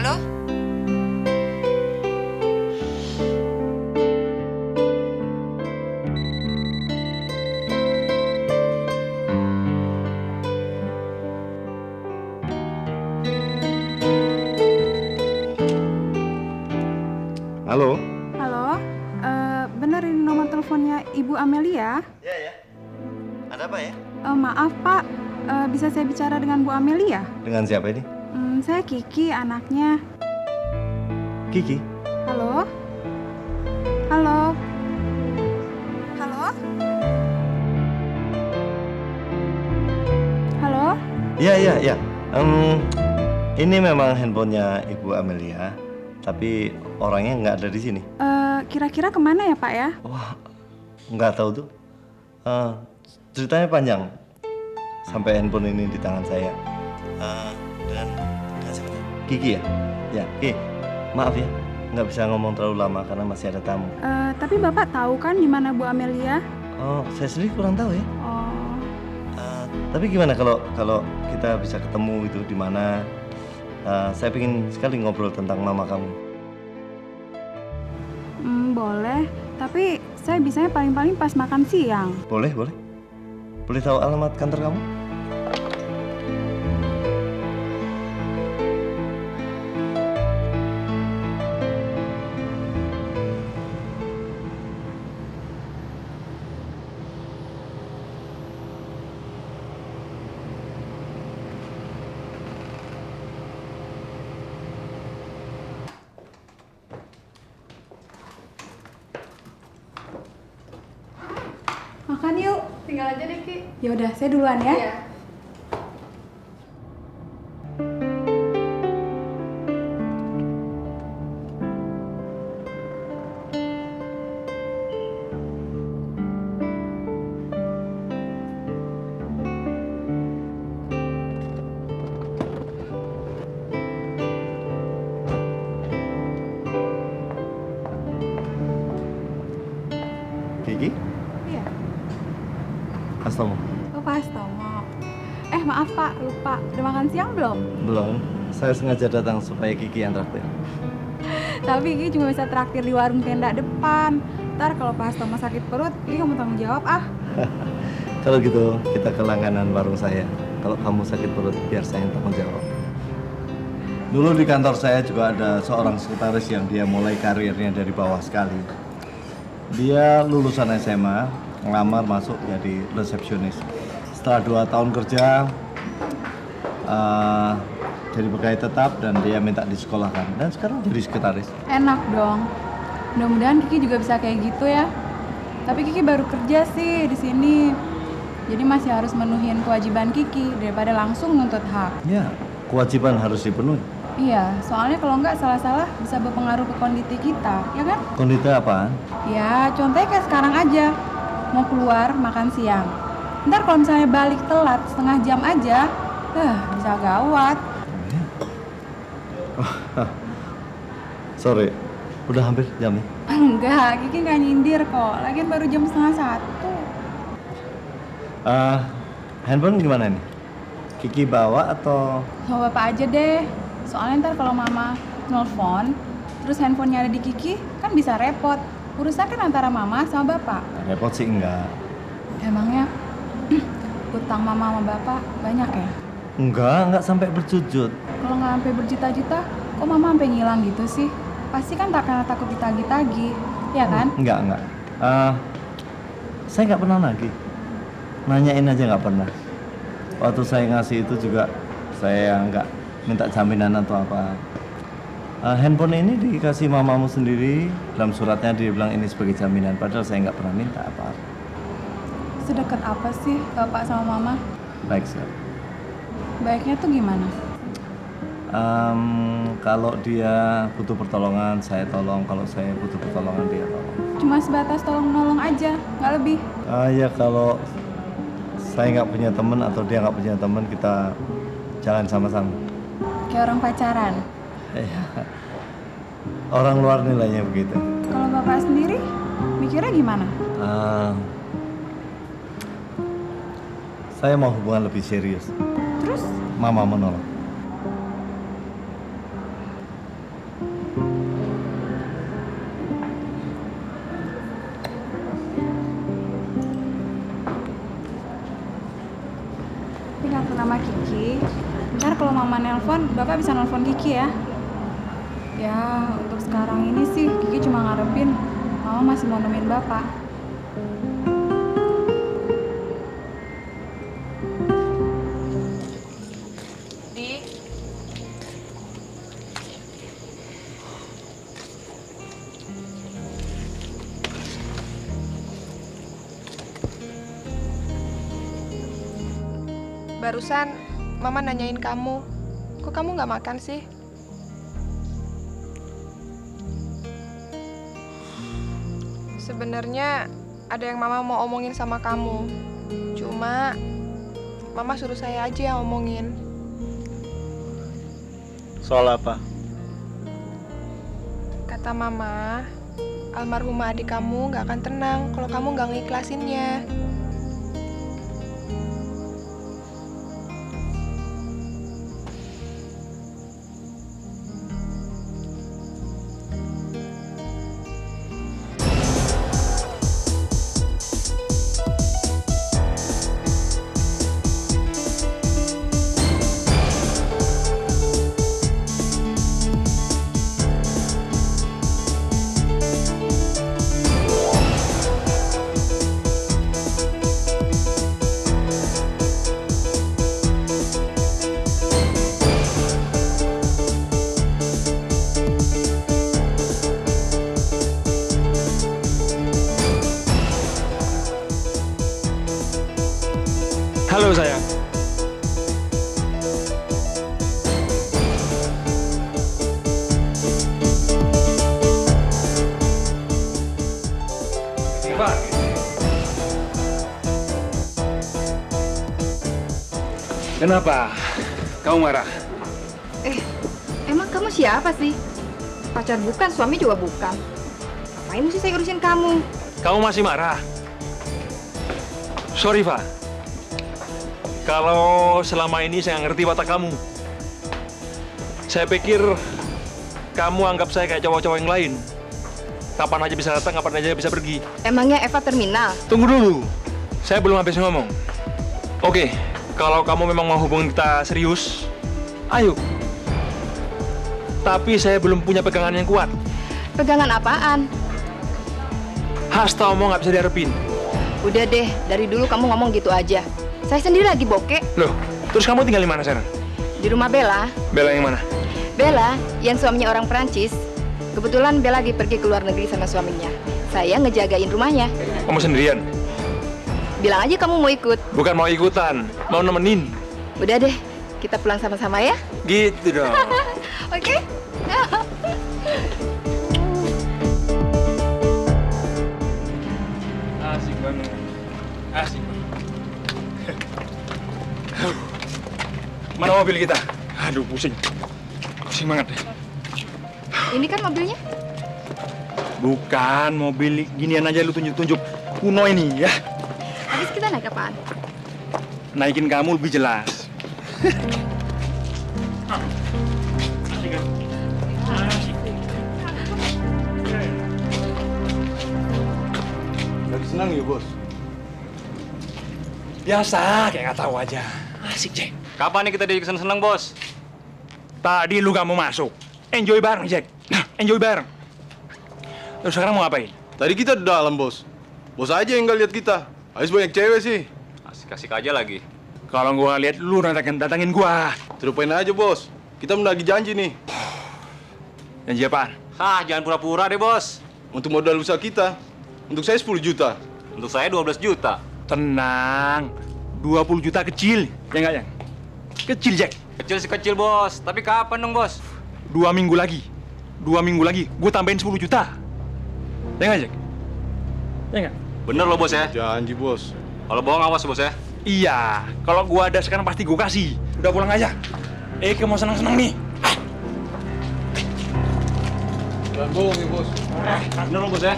Halo? Halo? Halo, bener ini nomor teleponnya Ibu Amelia? Ya, ya. Ada apa ya? Maaf Pak, bisa saya bicara dengan Bu Amelia? Dengan siapa ini? Saya Kiki, anaknya. Kiki? Halo? Halo? Halo? Halo? Iya, iya, iya. Ini memang handphonenya Ibu Amelia, tapi orangnya nggak ada di sini. Kira-kira kemana ya Pak ya? Wah, nggak tahu tuh. Ceritanya panjang. Sampai handphone ini di tangan saya. Dengan siapa? Kiki ya? Ya, Kiki. Maaf ya, nggak bisa ngomong terlalu lama karena masih ada tamu. Tapi Bapak tahu kan di mana Bu Amelia? Oh, saya sendiri kurang tahu ya. Oh, Tapi gimana kalau kita bisa ketemu itu di mana? Saya ingin sekali ngobrol tentang mama kamu. boleh. Tapi saya bisanya paling-paling pas makan siang. Boleh, boleh. Boleh tahu alamat kantor kamu? Makan yuk. Tinggal aja deh, Ki. Ya udah, saya duluan ya. Iya. Kiki? Iya. Assalamualaikum. Oh, Pak Astomo. Maaf Pak, lupa. Udah makan siang belum? Belum. Saya sengaja datang supaya Kiki yang traktir. Tapi Kiki cuma bisa traktir di warung tenda depan. Ntar kalau Pak Astomo sakit perut, Kiki kamu tanggung jawab ah. Kalau gitu, kita ke langganan warung saya. Kalau kamu sakit perut, biar saya yang tanggung jawab. Dulu di kantor saya juga ada seorang sekretaris yang dia mulai karirnya dari bawah sekali. Dia lulusan SMA, ngelamar masuk jadi resepsionis. Setelah 2 tahun kerja, jadi pegawai tetap dan dia minta disekolahkan. Dan sekarang jadi sekretaris. Enak dong. Mudah-mudahan Kiki juga bisa kayak gitu ya. Tapi Kiki baru kerja sih di sini. Jadi masih harus menuhin kewajiban Kiki daripada langsung nuntut hak. Ya, kewajiban harus dipenuhi. Iya, soalnya kalau nggak salah-salah bisa berpengaruh ke kondisi kita, ya kan? Kondisi apaan? Ya, contohnya kayak sekarang aja. Mau keluar makan siang. Ntar kalau misalnya balik telat setengah jam aja, bisa gawat. Sorry, udah hampir jamnya. Enggak, Kiki nggak nyindir kok. Lagian baru jam setengah 1. Handphone gimana nih? Kiki bawa atau? Sama Bapak aja deh. Soalnya ntar kalau Mama nelfon, terus handphonenya ada di Kiki, kan bisa repot. Urusan kan antara Mama sama Bapak. Repot sih enggak. Emangnya utang Mama sama Bapak banyak ya? Enggak sampai berjujut. Kalau nggak sampai berjuta-juta, kok Mama sampai ngilang gitu sih? Pasti kan tak karena takut ditagih-tagih, ya kan? Enggak. Saya nggak pernah nagih. Nanyain aja nggak pernah. Waktu saya ngasih itu juga saya nggak minta jaminan atau apa. Handphone ini dikasih mamamu sendiri. Dalam suratnya dia bilang ini sebagai jaminan. Padahal saya nggak pernah minta apa-apa. Sedekat apa sih Bapak sama Mama? Baik sekali. Baiknya tuh gimana? Kalau dia butuh pertolongan, saya tolong. Kalau saya butuh pertolongan, dia tolong. Cuma sebatas tolong-nolong aja, nggak lebih. Ya kalau saya nggak punya teman atau dia nggak punya teman, kita jalan sama-sama. Kayak orang pacaran. Iya. Orang luar nilainya begitu. Kalau Bapak sendiri, mikirnya gimana? Saya mau hubungan lebih serius. Terus? Mama menolak. Mama nelpon, Bapak bisa nelpon Kiki ya. Ya, untuk sekarang ini sih Kiki cuma ngarepin Mama masih mau nemuin Bapak. Di. Barusan Mama nanyain kamu, kok kamu nggak makan sih? Sebenarnya ada yang Mama mau omongin sama kamu. Cuma Mama suruh saya aja yang omongin. Soal apa? Kata Mama, almarhumah adik kamu nggak akan tenang kalau kamu nggak ngiklasinnya. Halo sayang. Pak. Kenapa? Kamu marah? Emang kamu siapa sih? Pacar bukan, suami juga bukan. Ngapain mesti saya urusin kamu? Kamu masih marah? Sorry, Pak. Kalau selama ini saya nggak ngerti watak kamu. Saya pikir kamu anggap saya kayak cowok-cowok yang lain. Kapan aja bisa datang, kapan aja bisa pergi. Emangnya Eva terminal? Tunggu dulu. Saya belum habis ngomong. Oke, kalau kamu memang mau hubungan kita serius, ayo. Tapi saya belum punya pegangan yang kuat. Pegangan apaan? Hasta omong nggak bisa diharapin. Udah deh, dari dulu kamu ngomong gitu aja. Saya sendiri lagi bokeh. Loh, terus kamu tinggal di mana sekarang? Di rumah Bella. Bella yang mana? Bella, yang suaminya orang Perancis. Kebetulan Bella lagi pergi ke luar negeri sama suaminya. Saya ngejagain rumahnya. Kamu sendirian? Bilang aja kamu mau ikut. Bukan mau ikutan, mau nemenin. Udah deh, kita pulang sama-sama ya. Gitu dong. Oke? Asik banget. Asik banget. Mana mobil kita? Aduh, pusing. Pusing banget deh. Ini kan mobilnya. Bukan, mobil ginian aja lu tunjuk-tunjuk. Kuno ini ya. Habis kita naik apaan? Naikin kamu lebih jelas. Lagi senang ya, Bos? Biasa, kayak nggak tahu aja. Asik, Jack. Kapan nih kita jadi seneng-seneng, Bos? Tadi lu kamu masuk. Enjoy bareng, Jack. Nah, enjoy bareng. Terus sekarang mau ngapain? Tadi kita di dalam, Bos. Bos aja yang nggak lihat kita. Habis banyak cewek sih. Asik-asik aja lagi. Kalau gua lihat lu datangin gua. Terupain aja, Bos. Kita menagih janji nih. Janji apaan? Hah, jangan pura-pura deh, Bos. Untuk modal usaha kita. Untuk saya 10 juta. Untuk saya 12 juta. Tenang. 20 juta kecil. Ya nggak, Yang? Kecil, Jack. Kecil sih kecil, Bos. Tapi kapan dong, Bos? 2 minggu lagi. 2 minggu lagi. Gua tambahin 10 juta. Ya nggak, Jack? Ya nggak? Bener loh, Bos ya. Janji, Bos. Kalau bohong awas, Bos ya. Iya. Kalau gua ada sekarang pasti gua kasih. Udah pulang aja. Kamu mau senang-senang nih. Jangan bohong ya, Bos. Bener loh, Bos ya.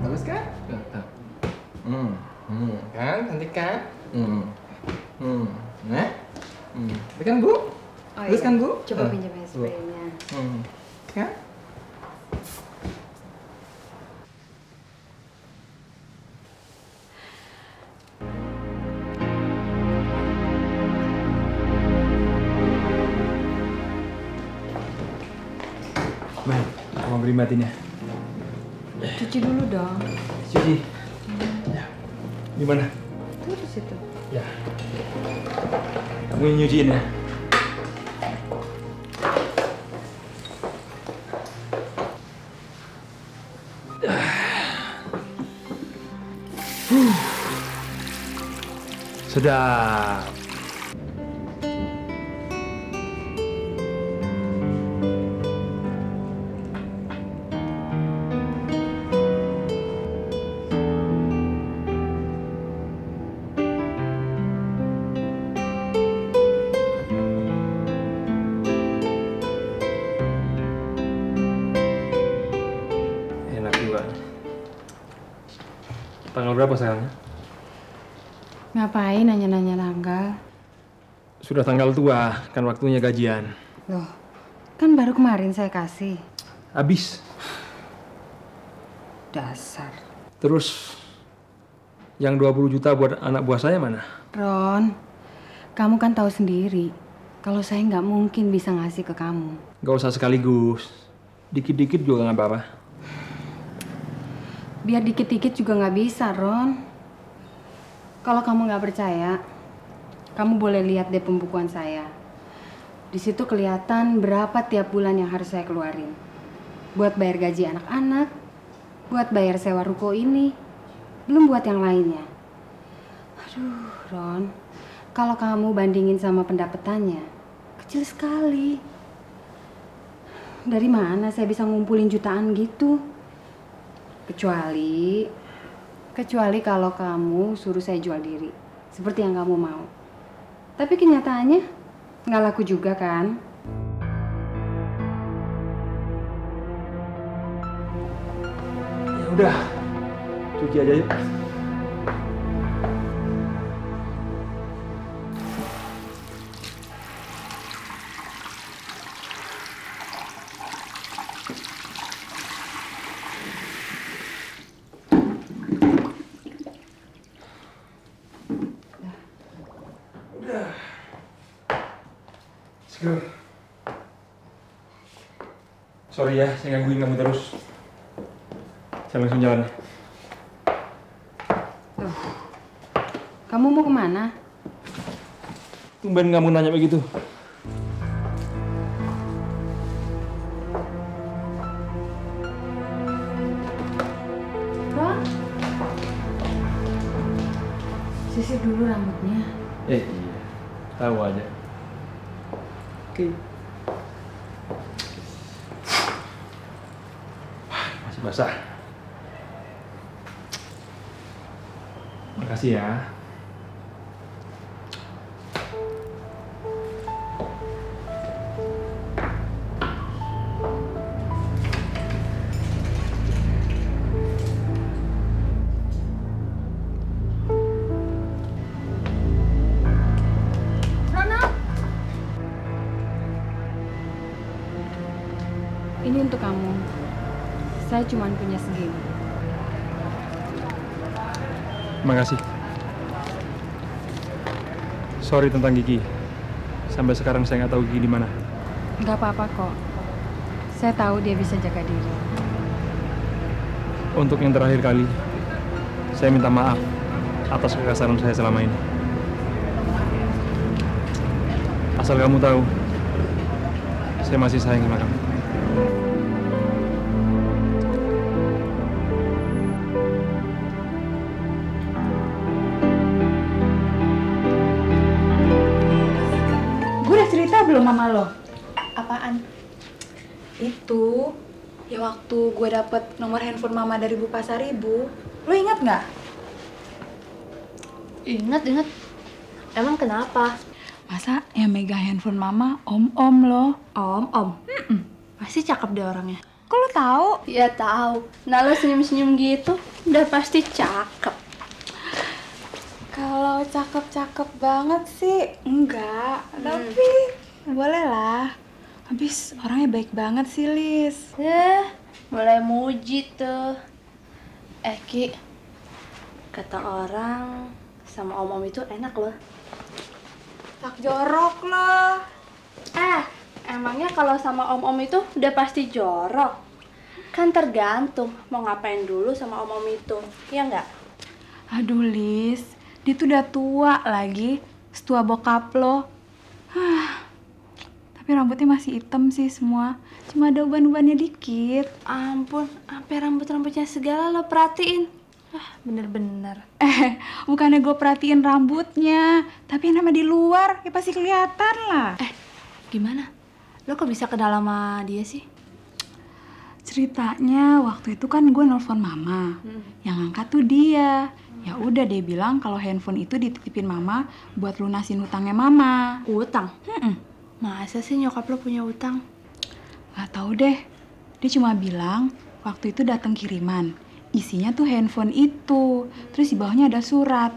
Bagus kan? Kan? Cantik kan? Nah? Itu kan, Bu? Bagus kan, Bu? Coba pinjam spraynya. Kan? Main, mau beri matinya. Cuci dulu dong. Cuci. Ya. Gimana? Tuh di situ. Ya. Kamu yang nyuciin ya? Sedap. Enak juga. Tanggal berapa sekarang? Ngapain nanya-nanya tanggal? Sudah tanggal tua, kan waktunya gajian. Loh, kan baru kemarin saya kasih. Habis. Dasar. Terus yang 20 juta buat anak buah saya mana? Ron, kamu kan tahu sendiri kalau saya nggak mungkin bisa ngasih ke kamu. Gak usah sekaligus. Dikit-dikit juga nggak apa-apa. Biar dikit-dikit juga nggak bisa, Ron. Kalau kamu nggak percaya, kamu boleh lihat deh pembukuan saya. Di situ kelihatan berapa tiap bulan yang harus saya keluarin. Buat bayar gaji anak-anak, buat bayar sewa ruko ini, belum buat yang lainnya. Aduh, Ron, kalau kamu bandingin sama pendapatannya, kecil sekali. Dari mana saya bisa ngumpulin jutaan gitu? Kecuali kalau kamu suruh saya jual diri, seperti yang kamu mau. Tapi kenyataannya nggak laku juga kan? Ya udah, cuci aja yuk. Let's go. Sorry ya, saya gangguin kamu terus. Saya langsung jalan. Loh, kamu mau kemana? Tumben kamu nanya begitu. Ron, sisir dulu rambutnya. Iya, tahu aja. Oke. Masih basah. Makasih ya. Ini untuk kamu. Saya cuma punya segini. Makasih. Sorry tentang Gigi. Sampai sekarang saya nggak tahu Gigi di mana. Nggak apa-apa kok. Saya tahu dia bisa jaga diri. Untuk yang terakhir kali, saya minta maaf atas kekasaran saya selama ini. Asal kamu tahu, saya masih sayang sama kamu. Gue udah cerita belum sama lo? Apaan? Itu ya waktu gue dapet nomor handphone mama dari Bu Pasaribu. Lo ingat nggak? Ingat. Emang kenapa? Masa yang megang handphone mama om-om lo? Om. Pasti cakep deh orangnya. Kok lo tahu? Ya tahu. Nah lo senyum-senyum gitu, udah pasti cakep. Kalau cakep-cakep banget sih enggak, tapi boleh lah. Habis orangnya baik banget sih, Lis. Mulai muji tuh. Ki, kata orang sama om-om itu enak loh. Tak jorok lo. Emangnya kalau sama om-om itu udah pasti jorok? Kan tergantung mau ngapain dulu sama om-om itu, iya nggak? Aduh Lis, dia tuh udah tua lagi, setua bokap lo. Tapi rambutnya masih hitam sih semua, cuma ada uban-ubannya dikit. Ampun, sampai rambut-rambutnya segala lo perhatiin. Bener-bener. Bukannya gue perhatiin rambutnya, tapi yang nama di luar, ya pasti kelihatan lah. Gimana? Lo kok bisa kenal sama dia sih? Ceritanya waktu itu kan gue nelfon mama, yang angkat tuh dia. Ya udah dia bilang kalau handphone itu dititipin mama buat lunasin hutangnya mama. Utang? Masa sih nyokap lo punya utang? Gak tahu deh. Dia cuma bilang waktu itu datang kiriman. Isinya tuh handphone itu. Terus di bawahnya ada surat.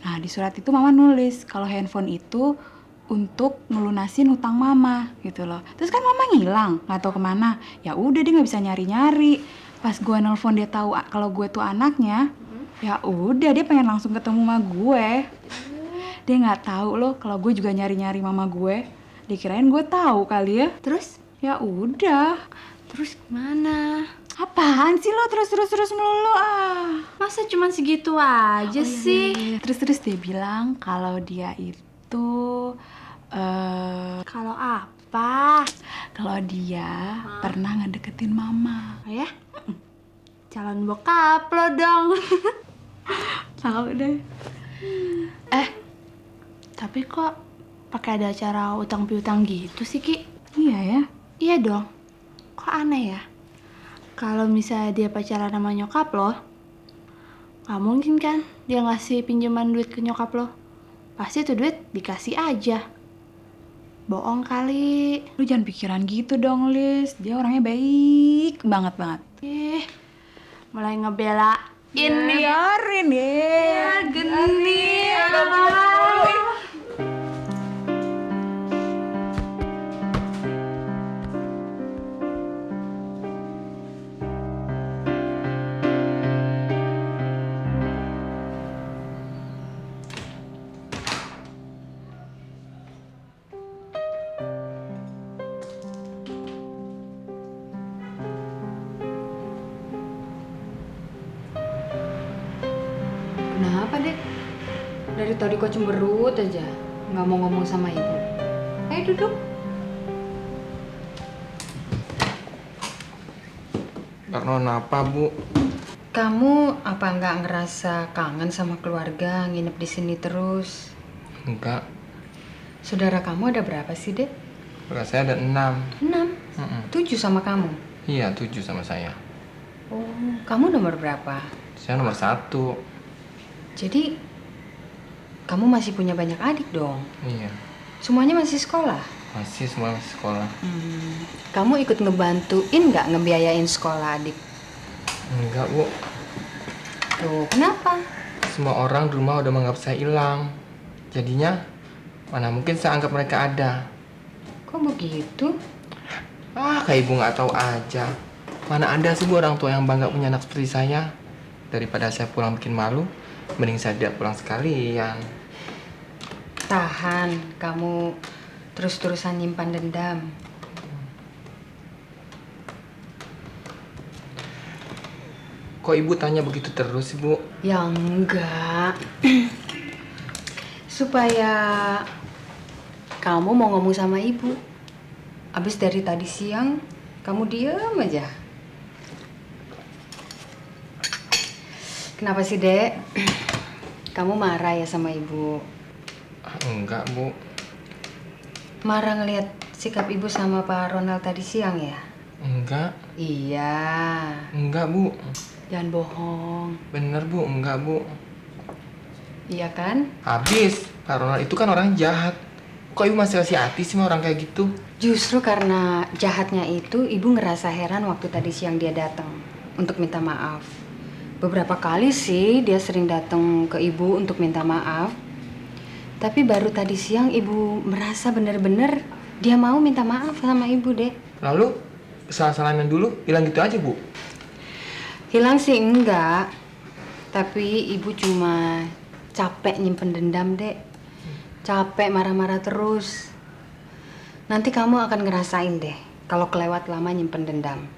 Nah di surat itu mama nulis kalau handphone itu untuk ngelunasin hutang mama gitu loh. Terus kan mama ngilang, nggak tahu kemana. Ya udah dia nggak bisa nyari-nyari. Pas gue nelpon dia tahu kalau gue tuh anaknya, ya udah dia pengen langsung ketemu sama gue. Dia nggak tahu loh kalau gue juga nyari-nyari mama gue. Dikirain gue tahu kali ya. Terus? Ya udah. Terus gimana? Apaan sih lo terus melulu ah? Masa cuman segitu aja sih? Terus dia bilang kalau dia itu Kalau apa? kalau dia pernah ngedeketin mama. Ya? Calon bokap lo dong. Tahu deh. Tapi kok pakai ada acara utang piutang gitu sih, Ki? Iya ya. Iya dong. Kok aneh ya? Kalau misalnya dia pacaran sama nyokap lo, gak mungkin kan dia ngasih pinjaman duit ke nyokap lo. Pasti tuh duit dikasih aja. Bohong kali. Lu jangan pikiran gitu dong, Lis. Dia orangnya baik banget. Mulai ngebelain nih. Biarin ya. Genit. Kenapa, Dek? Dari tadi kok cemberut aja, nggak mau ngomong sama ibu. Ayo duduk. Kenapa, Bu? Kamu apa nggak ngerasa kangen sama keluarga, nginep di sini terus? Enggak. Saudara kamu ada berapa sih, Dek? Saudara saya ada 6. 6? 7 sama kamu? Iya, 7 sama saya. Oh, kamu nomor berapa? Saya nomor 1. Jadi, kamu masih punya banyak adik dong? Iya. Semuanya masih sekolah? Masih semua masih sekolah. Kamu ikut ngebantuin nggak ngebiayain sekolah adik? Enggak, Bu. Tuh, kenapa? Semua orang di rumah udah menganggap saya hilang. Jadinya, mana mungkin saya anggap mereka ada. Kok begitu? Kayak Ibu nggak tahu aja. Mana ada sih Bu orang tua yang bangga punya anak seperti saya. Daripada saya pulang bikin malu, mending saya tidak pulang sekalian. Tahan, kamu terus-terusan nyimpan dendam. Kok Ibu tanya begitu terus, Ibu? Ya enggak. Supaya kamu mau ngomong sama ibu. Abis dari tadi siang, kamu diem aja. Kenapa sih, Dek? Kamu marah ya sama ibu? Enggak, Bu. Marah ngelihat sikap ibu sama Pak Ronald tadi siang ya? Enggak. Iya. Enggak, Bu. Jangan bohong. Bener, Bu. Enggak, Bu. Iya kan? Habis, Pak Ronald itu kan orang jahat. Kok Ibu masih kasih hati sih sama orang kayak gitu? Justru karena jahatnya itu, ibu ngerasa heran waktu tadi siang dia datang untuk minta maaf. Beberapa kali sih dia sering datang ke ibu untuk minta maaf. Tapi baru tadi siang ibu merasa bener-bener dia mau minta maaf sama ibu, Dek. Lalu, kesalahan-kesalahan yang dulu hilang gitu aja, Bu? Hilang sih enggak. Tapi ibu cuma capek nyimpen dendam, Dek. Capek marah-marah terus. Nanti kamu akan ngerasain deh kalau kelewat lama nyimpen dendam.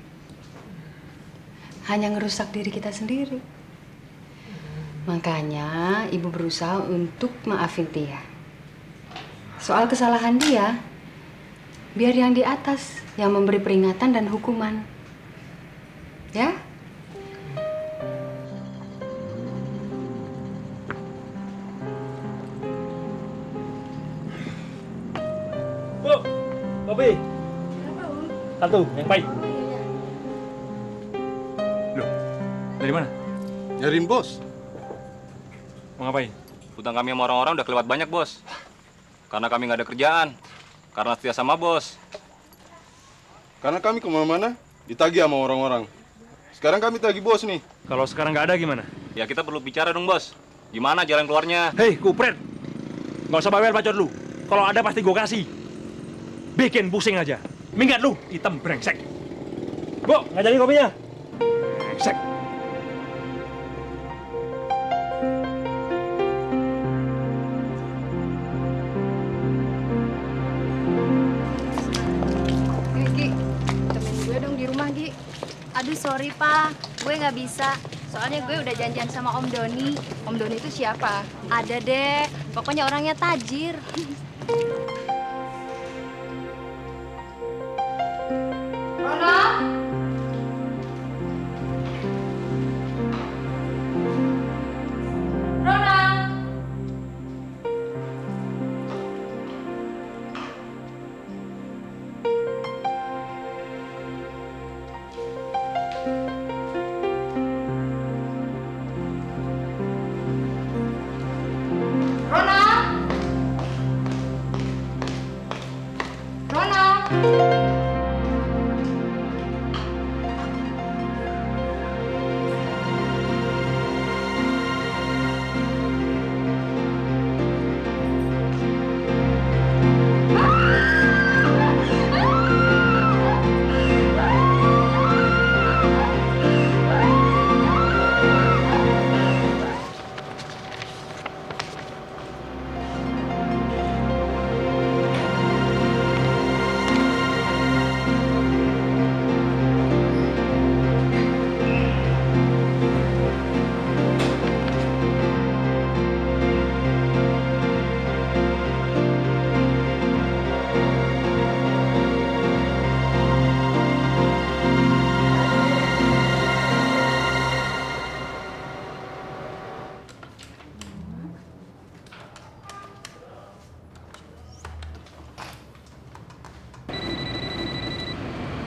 Hanya ngerusak diri kita sendiri. Makanya ibu berusaha untuk maafin dia. Soal kesalahan dia, biar yang di atas yang memberi peringatan dan hukuman. Ya? Bu, kopi. Satu, yang baik. Loh, dari mana? Nyariin bos. Mau ngapain? Utang kami sama orang-orang udah kelewat banyak, bos. Karena kami nggak ada kerjaan. Karena setia sama bos. Karena kami kemana-mana ditagih sama orang-orang. Sekarang kami tagih bos nih. Kalau sekarang nggak ada gimana? Ya kita perlu bicara dong, bos. Gimana jalan keluarnya? Hei, kupret! Nggak usah bawel bacot lu. Kalau ada pasti gue kasih. Bikin pusing aja. Minggat lu, hitam brengsek. Bu, ngajarin kopinya. Brengsek. Gi, temenin gue dong di rumah, Gi. Aduh sorry Pak, gue nggak bisa. Soalnya gue udah janjian sama Om Doni. Om Doni itu siapa? Ada deh, pokoknya orangnya tajir.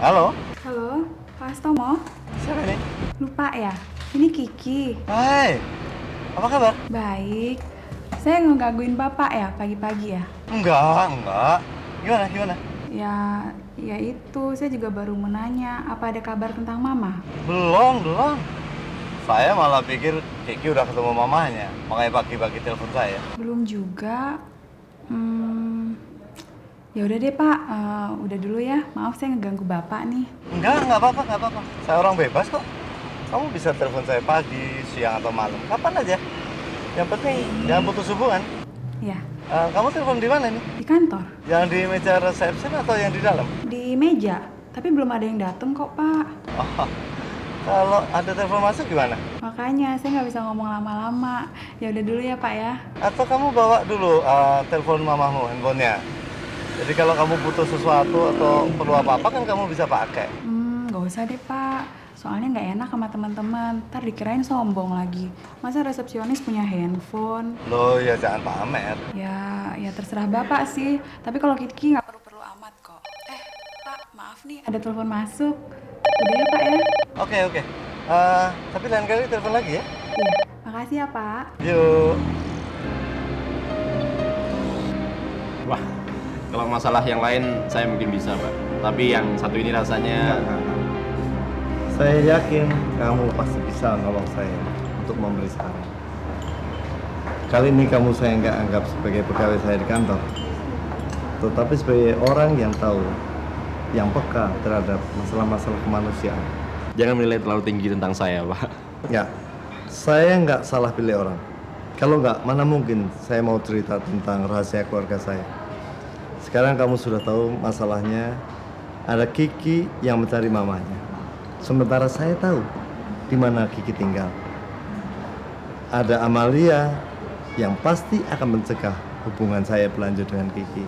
Halo? Halo, Pak Astomo? Siapa ini? Lupa ya? Ini Kiki. Hai, apa kabar? Baik. Saya ngegangguin Bapak ya pagi-pagi ya? Enggak. Gimana? Ya itu, saya juga baru mau nanya, apa ada kabar tentang Mama? Belum. Saya malah pikir Kiki udah ketemu mamanya, makanya pagi-pagi telepon saya. Belum juga. Ya udah deh Pak, udah dulu ya. Maaf saya ngeganggu Bapak nih. Enggak apa-apa. Saya orang bebas kok. Kamu bisa telepon saya pagi, siang, atau malam. Kapan aja. Yang penting jangan putus hubungan. Ya. Kamu telepon di mana nih? Di kantor. Yang di meja resepsi atau yang di dalam? Di meja, tapi belum ada yang datang kok Pak. Oh, kalau ada telepon masuk gimana? Makanya saya nggak bisa ngomong lama-lama. Ya udah dulu ya Pak ya. Atau kamu bawa dulu telepon mamamu, handphonenya. Jadi kalau kamu butuh sesuatu atau perlu apa-apa kan kamu bisa pakai. Nggak usah deh Pak. Soalnya nggak enak sama teman-teman. Ntar dikirain sombong lagi. Masa resepsionis punya handphone? Loh ya jangan pamer. Ya terserah Bapak sih. Tapi kalau Kiki nggak perlu amat kok. Pak, maaf nih ada telepon masuk. Udah ya Pak ya? Oke. Tapi lain kali telepon lagi ya. Iya, makasih ya Pak. Yuk. Wah, kalau masalah yang lain saya mungkin bisa, Pak. Tapi yang satu ini rasanya... Saya yakin kamu pasti bisa nolong saya untuk memberi saran. Kali ini kamu saya nggak anggap sebagai pegawai saya di kantor, tetapi sebagai orang yang tahu, yang peka terhadap masalah-masalah kemanusiaan. Jangan menilai terlalu tinggi tentang saya, Pak. Ya, saya nggak salah pilih orang. Kalau nggak, mana mungkin saya mau cerita tentang rahasia keluarga saya. Sekarang kamu sudah tahu masalahnya. Ada Kiki yang mencari mamanya. Sementara saya tahu di mana Kiki tinggal. Ada Amalia yang pasti akan mencegah hubungan saya berlanjut dengan Kiki.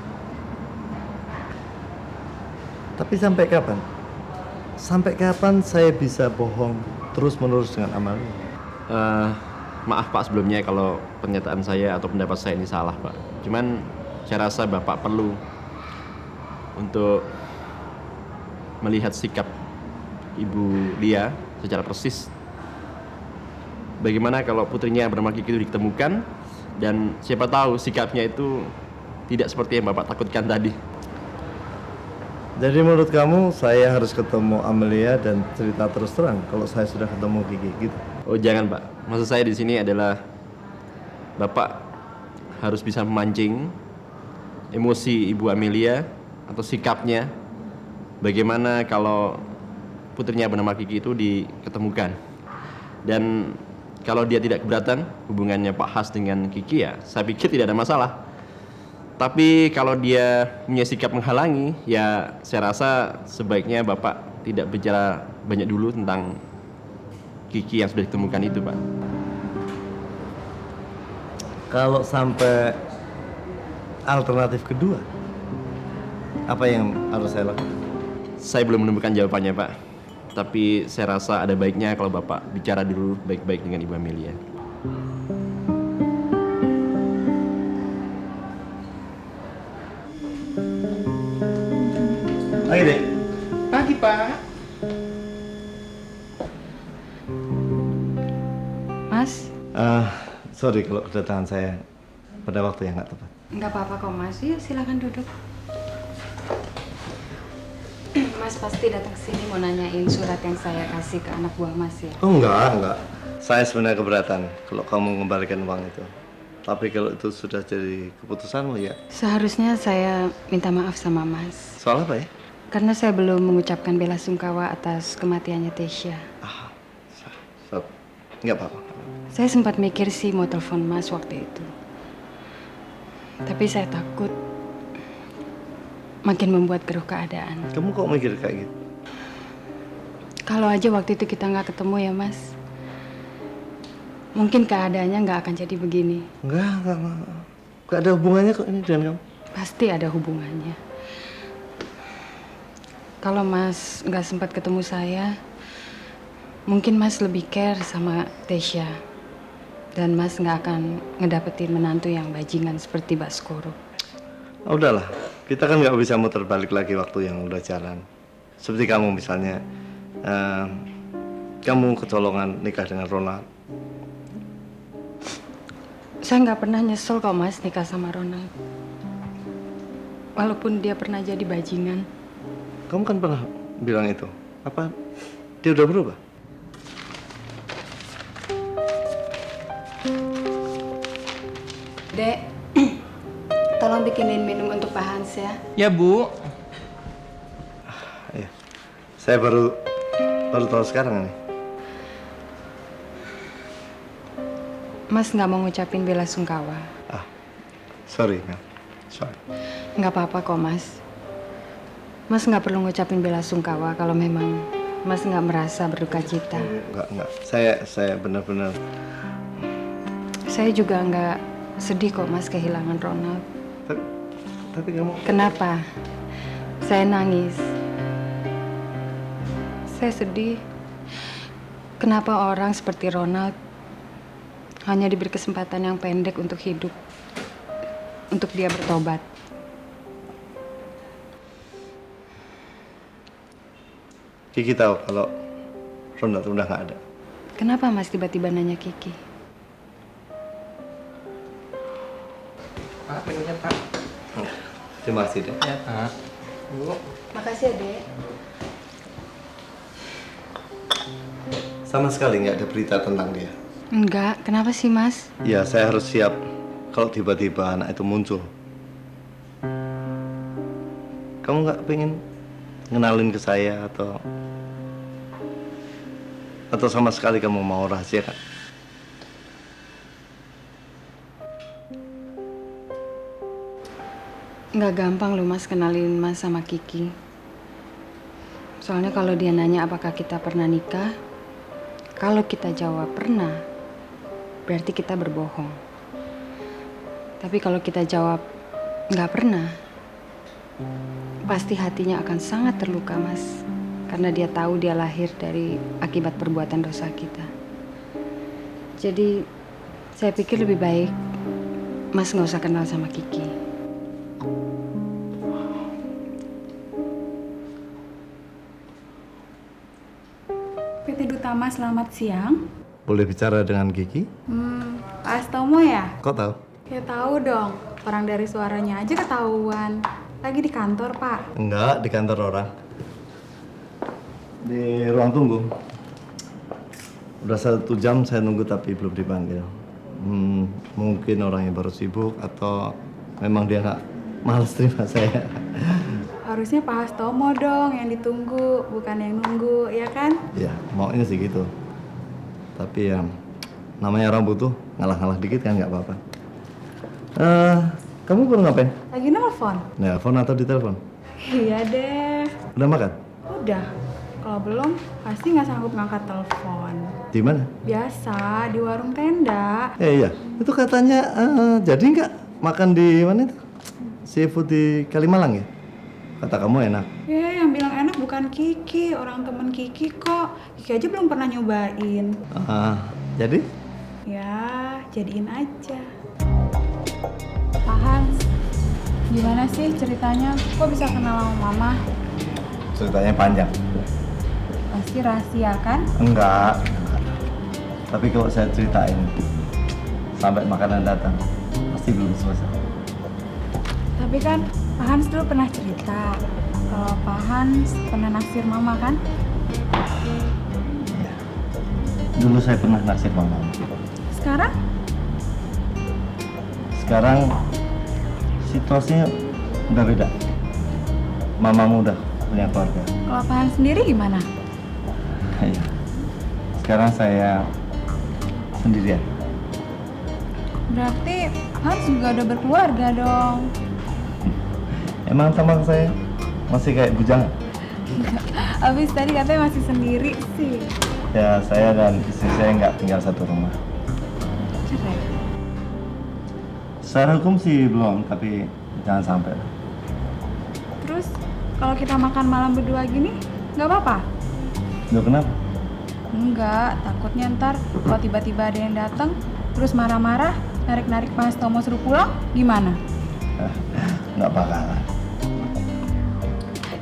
Tapi sampai kapan? Sampai kapan saya bisa bohong terus-menerus dengan Amalia? Maaf Pak sebelumnya kalau pernyataan saya atau pendapat saya ini salah Pak. Cuman saya rasa Bapak perlu untuk melihat sikap Ibu Lia secara persis. Bagaimana kalau putrinya bernama Kiki itu ditemukan dan siapa tahu sikapnya itu tidak seperti yang Bapak takutkan tadi. Jadi menurut kamu saya harus ketemu Amalia dan cerita terus terang kalau saya sudah ketemu Kiki gitu? Oh jangan Pak, maksud saya di sini adalah Bapak harus bisa memancing emosi Ibu Amelia atau sikapnya. Bagaimana kalau putrinya bernama Kiki itu diketemukan. Dan kalau dia tidak keberatan hubungannya Pak Has dengan Kiki ya saya pikir tidak ada masalah. Tapi kalau dia punya sikap menghalangi ya saya rasa sebaiknya Bapak tidak bicara banyak dulu tentang Kiki yang sudah ditemukan itu Pak. Kalau sampai alternatif kedua, apa yang harus saya lakukan? Saya belum menemukan jawabannya Pak. Tapi saya rasa ada baiknya kalau Bapak bicara dulu baik-baik dengan Ibu Amelia. Pagi Dek. Pagi Pak. Mas? Sorry kalau kedatangan saya pada waktu yang nggak tepat. Nggak apa-apa kok Mas, yuk silakan duduk. Mas pasti datang ke sini mau nanyain surat yang saya kasih ke anak buah Mas ya? Oh enggak. Saya sebenarnya keberatan kalau kamu mengembalikan uang itu. Tapi kalau itu sudah jadi keputusanmu ya. Seharusnya saya minta maaf sama Mas. Soal apa ya? Karena saya belum mengucapkan bela sungkawa atas kematiannya Tesya. Nggak apa-apa. Saya sempat mikir sih mau telepon Mas waktu itu. Tapi saya takut makin membuat keruh keadaan. Kamu kok mikir kayak gitu? Kalau aja waktu itu kita nggak ketemu ya Mas, mungkin keadaannya nggak akan jadi begini. Enggak. Nggak ada hubungannya kok ini dengan kamu. Pasti ada hubungannya. Kalau Mas nggak sempat ketemu saya, mungkin Mas lebih care sama Tesya. Dan Mas nggak akan ngedapetin menantu yang bajingan seperti Baskoro. Oh, udahlah, kita kan nggak bisa muter balik lagi waktu yang udah jalan. Seperti kamu misalnya, kamu kecolongan nikah dengan Ronald. Saya nggak pernah nyesel kok Mas nikah sama Ronald. Walaupun dia pernah jadi bajingan. Kamu kan pernah bilang itu. Apa dia udah berubah? Dek, tolong bikinin minum untuk Pak Hans ya. Ya Bu. Iya. Saya baru tahu sekarang nih. Mas nggak mau ngucapin bela sungkawa. Sorry, Mel. Sorry. Nggak apa-apa kok Mas. Mas nggak perlu ngucapin bela sungkawa kalau memang Mas nggak merasa berduka cita. Enggak. Saya benar-benar. Saya juga nggak sedih kok Mas kehilangan Ronald. Tapi kamu... Kenapa? Saya nangis. Saya sedih. Kenapa orang seperti Ronald hanya diberi kesempatan yang pendek untuk hidup, untuk dia bertobat. Kiki tahu kalau Ronald udah nggak ada. Kenapa Mas tiba-tiba nanya Kiki? Pak, minumnya Pak. Terima kasih, Dek. Ya Pak. Bu. Makasih ya, Dek. Sama sekali nggak ada berita tentang dia. Enggak, kenapa sih Mas? Ya, saya harus siap kalau tiba-tiba anak itu muncul. Kamu nggak pengen ngenalin ke saya atau sama sekali kamu mau rahasiakan? Nggak gampang loh Mas kenalin Mas sama Kiki. Soalnya kalau dia nanya apakah kita pernah nikah, kalau kita jawab pernah, berarti kita berbohong. Tapi kalau kita jawab nggak pernah, pasti hatinya akan sangat terluka Mas. Karena dia tahu dia lahir dari akibat perbuatan dosa kita. Jadi saya pikir lebih baik Mas nggak usah kenal sama Kiki. PT Dutama, selamat siang. Boleh bicara dengan Kiki? Pak Astomo ya? Kok tahu? Ya tahu dong, orang dari suaranya aja ketahuan. Lagi di kantor, Pak. Enggak, di kantor orang. Di ruang tunggu. Udah 1 jam saya nunggu tapi belum dipanggil. Mungkin orangnya baru sibuk atau memang dia nggak males terima saya. Harusnya Pak Astomo dong yang ditunggu, bukan yang nunggu, ya kan? Ya, maunya sih gitu. Tapi ya, namanya orang butuh, ngalah-ngalah dikit kan nggak apa-apa. Kamu baru ngapain? Lagi nelfon? Nelfon atau ditelepon? Iya deh. Udah makan? Udah. Kalau belum, pasti nggak sanggup ngangkat telepon. Di mana? Biasa, di warung tenda. Iya. Itu katanya jadi nggak makan di mana itu? Seafood di Kalimalang ya? Kata kamu enak. Ya, yang bilang enak bukan Kiki, orang temen Kiki kok. Kiki aja belum pernah nyobain. Jadi? Ya, jadiin aja. Pak Hans, gimana sih ceritanya? Kok bisa kenal sama Mama? Ceritanya panjang. Pasti rahasia kan? Enggak. Tapi kalau saya ceritain sampai makanan datang, pasti belum selesai. Tapi kan Pak Hans dulu pernah cerita kalau Pak Hans pernah naksir Mama kan? Iya. Dulu saya pernah naksir mama. Sekarang? Sekarang situasinya udah beda. Mamamu udah punya keluarga. Kalau Pak Hans sendiri gimana? Iya. Sekarang saya sendirian. Berarti Pak Hans juga udah berkeluarga dong. Emang tamang saya masih kayak bujangan? Habis tadi katanya masih sendiri sih. Ya, saya dan istri saya nggak tinggal satu rumah. Cerai? Secara hukum sih belum, tapi jangan sampai. Terus kalau kita makan malam berdua gini, nggak apa-apa? Loh, kenapa? Enggak, takutnya ntar kalau tiba-tiba ada yang datang, terus marah-marah, narik-narik Pak Astomo suruh pulang, gimana? Nggak bakalan.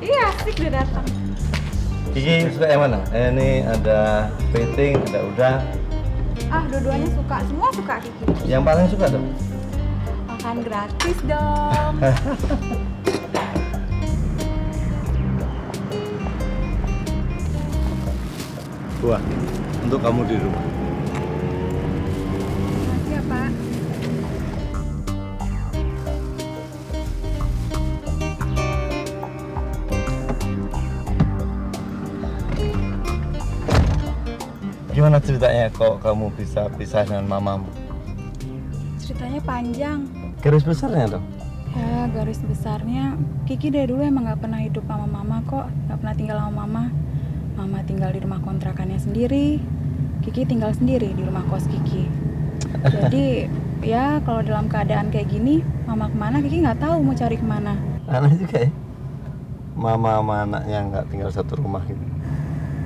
Iya, asik udah datang. Kiki suka yang mana? Ini ada kepiting, ada udang. Ah, dua-duanya suka, semua suka Kiki. Yang paling suka dong? Makan gratis dong. Wah, untuk kamu di rumah. Makasih ya, Pak. Gimana ceritanya kok kamu bisa pisah dengan mamamu? Ceritanya panjang. Garis besarnya dong? Ya, garis besarnya Kiki dari dulu emang gak pernah hidup sama Mama kok. Gak pernah tinggal sama Mama. Mama tinggal di rumah kontrakannya sendiri. Kiki tinggal sendiri di rumah kos Kiki. Jadi ya kalau dalam keadaan kayak gini, Mama kemana Kiki nggak tahu mau cari kemana. Aneh juga ya? Mama sama anaknya nggak tinggal satu rumah gitu.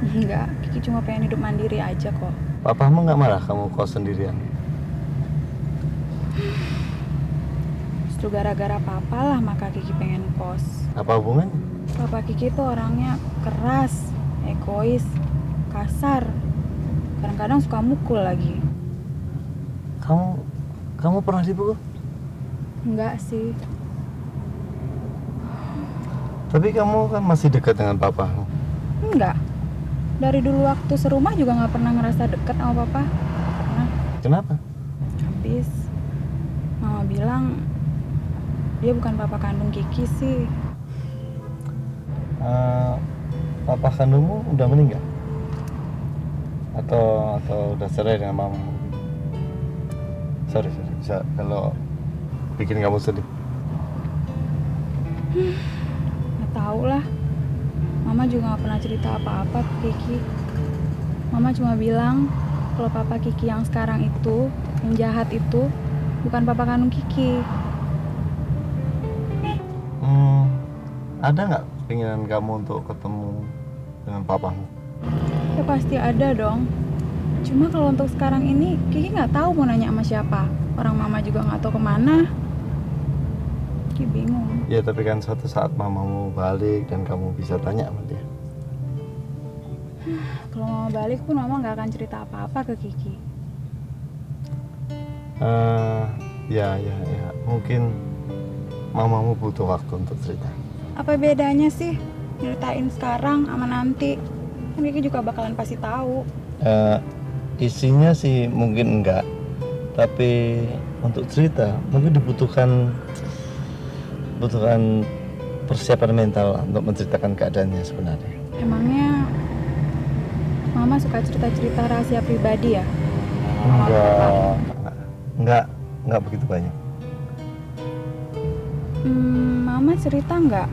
Enggak, Kiki cuma pengen hidup mandiri aja kok. Papamu nggak marah kamu kos sendirian? Justru gara-gara papa lah maka Kiki pengen kos. Apa hubungannya? Papa Kiki tuh orangnya keras, egois, kasar. Kadang-kadang suka mukul lagi. Kamu pernah dipukul? Enggak sih. Tapi kamu kan masih dekat dengan papamu. Enggak. Dari dulu waktu serumah juga nggak pernah ngerasa dekat sama papa. Pernah. Kenapa? Habis Mama bilang dia bukan papa kandung Kiki sih. Papa kandungmu udah meninggal? Atau udah cerai dengan mama? Sorry, bisa kalau bikin kamu sedih. Nggak tahu lah. Mama juga nggak pernah cerita apa-apa ke Kiki. Mama cuma bilang kalau papa Kiki yang sekarang itu, yang jahat itu, bukan papa kandung Kiki. Ada nggak keinginan kamu untuk ketemu dengan papamu? Ya pasti ada dong. Cuma kalau untuk sekarang ini, Kiki nggak tahu mau nanya sama siapa. Orang mama juga nggak tahu kemana. Kiki bingung. Ya tapi kan suatu saat mamamu balik dan kamu bisa tanya sama dia. Kalau mama balik pun mama nggak akan cerita apa-apa ke Kiki. Ya. Mungkin mamamu butuh waktu untuk cerita. Apa bedanya sih nyeritain sekarang sama nanti? Kan Kiki juga bakalan pasti tahu. Isinya sih mungkin enggak, tapi untuk cerita mungkin dibutuhkan persiapan mental untuk menceritakan keadaannya sebenarnya. Emangnya mama suka cerita-cerita rahasia pribadi ya? Enggak begitu banyak. Mama cerita nggak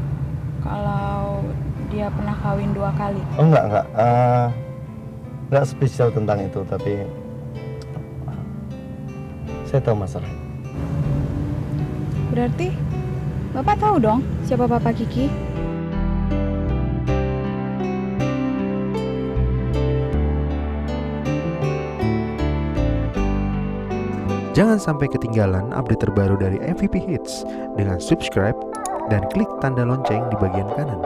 kalau dia pernah kawin 2 kali? Oh enggak. Enggak spesial tentang itu, tapi saya tahu masalah. Berarti Bapak tahu dong siapa Papa Kiki? Jangan sampai ketinggalan update terbaru dari MVP Hits dengan subscribe dan klik tanda lonceng di bagian kanan.